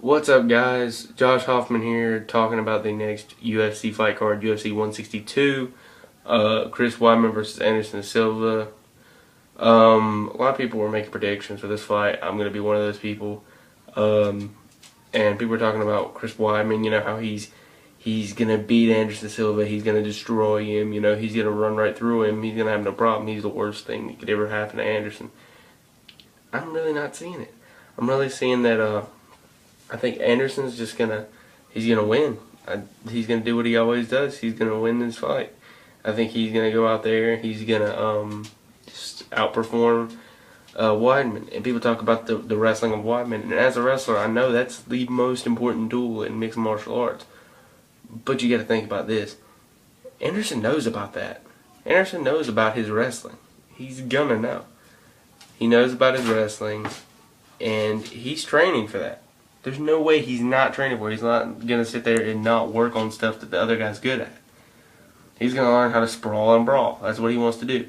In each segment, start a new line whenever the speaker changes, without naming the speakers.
What's up, guys? Josh Hoffman here, talking about the next UFC fight card, UFC 162. Chris Weidman versus Anderson Silva. A lot of people were making predictions for this fight. I'm going to be one of those people. And people were talking about Chris Weidman, how he's going to beat Anderson Silva. He's going to destroy him. He's going to run right through him. He's going to have no problem. He's the worst thing that could ever happen to Anderson. I'm really not seeing it. I'm really seeing that I think Anderson's he's gonna win. He's gonna do what he always does. He's gonna win this fight. I think he's gonna go out there. He's gonna just outperform Weidman. And people talk about the wrestling of Weidman. And as a wrestler, I know that's the most important tool in mixed martial arts. But you got to think about this. Anderson knows about that. Anderson knows about his wrestling. He's gonna know. He knows about his wrestling, and he's training for that. There's no way he's not training for it. He's not going to sit there and not work on stuff that the other guy's good at. He's going to learn how to sprawl and brawl. That's what he wants to do.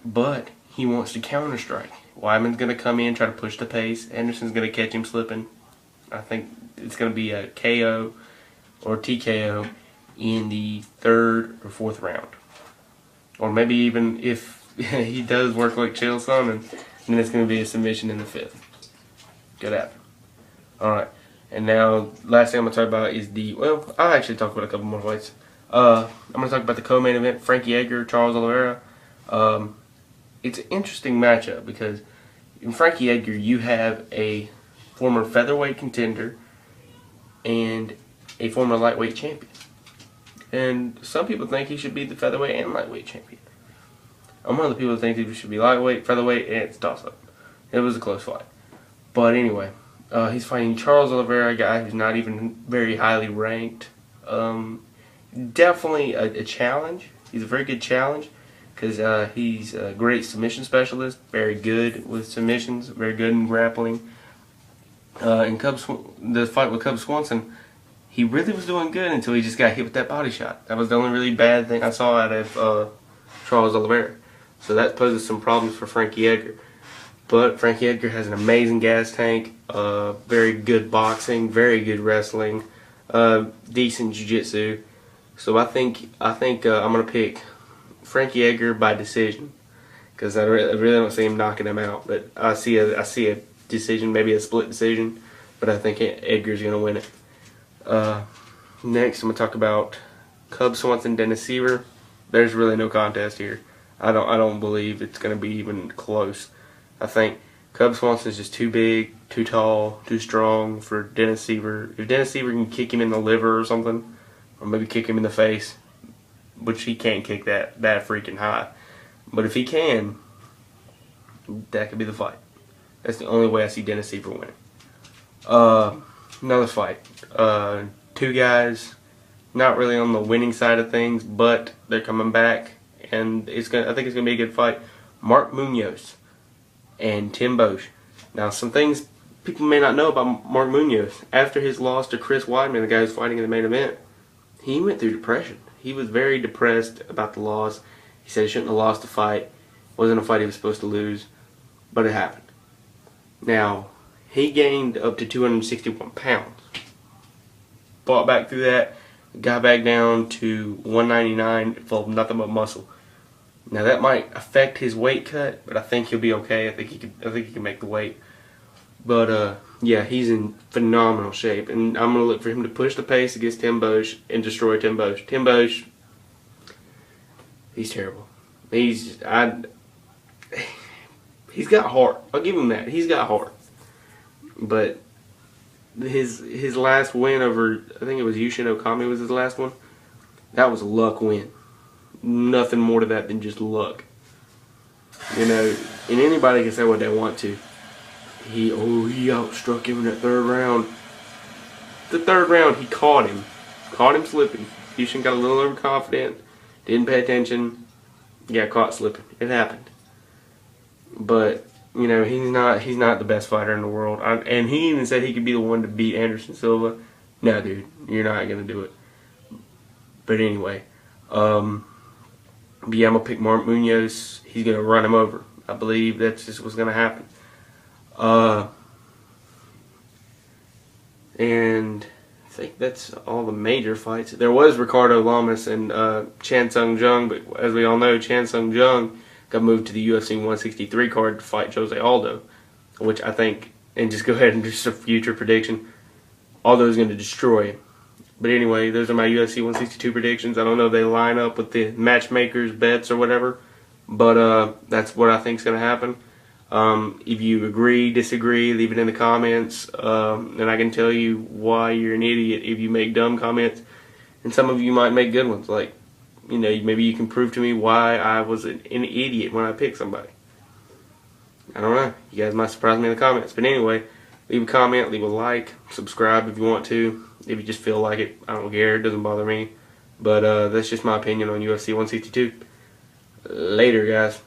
But he wants to counter-strike. Weidman's going to come in, try to push the pace. Anderson's going to catch him slipping. I think it's going to be a KO or TKO in the third or fourth round. Or maybe even if he does work like Chael Sonnen, then it's going to be a submission in the fifth. Could happen. Alright, and now last thing I'm going to talk about is I'll actually talk about a couple more fights. I'm going to talk about the co-main event, Frankie Edgar, Charles Oliveira. It's an interesting matchup because in Frankie Edgar you have a former featherweight contender and a former lightweight champion. And some people think he should be the featherweight and lightweight champion. I'm one of the people that think he should be lightweight, featherweight, and it's a toss-up. It was a close fight. But anyway, he's fighting Charles Oliveira, a guy who's not even very highly ranked. Definitely a challenge. He's a very good challenge because he's a great submission specialist, very good with submissions, very good in grappling. In the fight with Cub Swanson, he really was doing good until he just got hit with that body shot. That was the only really bad thing I saw out of Charles Oliveira. So that poses some problems for Frankie Edgar. But Frankie Edgar has an amazing gas tank, very good boxing, very good wrestling, decent jiu-jitsu. So I think I'm going to pick Frankie Edgar by decision because I really don't see him knocking him out. But I see a decision, maybe a split decision, but I think Edgar's going to win it. Next, I'm going to talk about Cub Swanson, Dennis Seaver. There's really no contest here. I don't believe it's going to be even close. I think Cub Swanson is just too big, too tall, too strong for Dennis Seaver. If Dennis Seaver can kick him in the liver or something, or maybe kick him in the face, which he can't kick that freaking high. But if he can, that could be the fight. That's the only way I see Dennis Seaver winning. Another fight. Two guys, not really on the winning side of things, but they're coming back, and I think it's gonna be a good fight. Mark Munoz and Tim Boesch. Now, some things people may not know about Mark Munoz. After his loss to Chris Weidman, the guy who's fighting in the main event, he went through depression. He was very depressed about the loss. He said he shouldn't have lost the fight. It wasn't a fight he was supposed to lose, but it happened. Now, he gained up to 261 pounds. Fought back through that, got back down to 199, full of nothing but muscle. Now that might affect his weight cut, but I think he'll be okay. I think he can make the weight. But yeah, he's in phenomenal shape, and I'm gonna look for him to push the pace against Tim Boesch and destroy Tim Boesch. Tim Boesch, he's terrible. He's got heart. I'll give him that. He's got heart. But his last win over, I think it was Yushin Okami was his last one. That was a luck win. Nothing more to that than just luck. And anybody can say what they want to. He outstruck him in that third round. The third round, he caught him slipping. Yushin got a little overconfident, didn't pay attention, got caught slipping. It happened. But he's not the best fighter in the world. And he even said he could be the one to beat Anderson Silva. No, dude, you're not gonna do it. But anyway, yeah, I'm going to pick Mark Munoz. He's going to run him over. I believe that's just what's going to happen. And I think that's all the major fights. There was Ricardo Lamas and Chan Sung Jung, but as we all know, Chan Sung Jung got moved to the UFC 163 card to fight Jose Aldo, which I think, and just go ahead and just a future prediction, Aldo's going to destroy him. But anyway, those are my UFC 162 predictions. I don't know if they line up with the matchmakers' bets or whatever, but that's what I think is going to happen. If you agree, disagree, leave it in the comments, and I can tell you why you're an idiot if you make dumb comments. And some of you might make good ones, like, you know, maybe you can prove to me why I was an idiot when I picked somebody. I don't know. You guys might surprise me in the comments. But anyway, leave a comment, leave a like, subscribe if you want to. If you just feel like it, I don't care. It doesn't bother me. But that's just my opinion on UFC 162. Later, guys.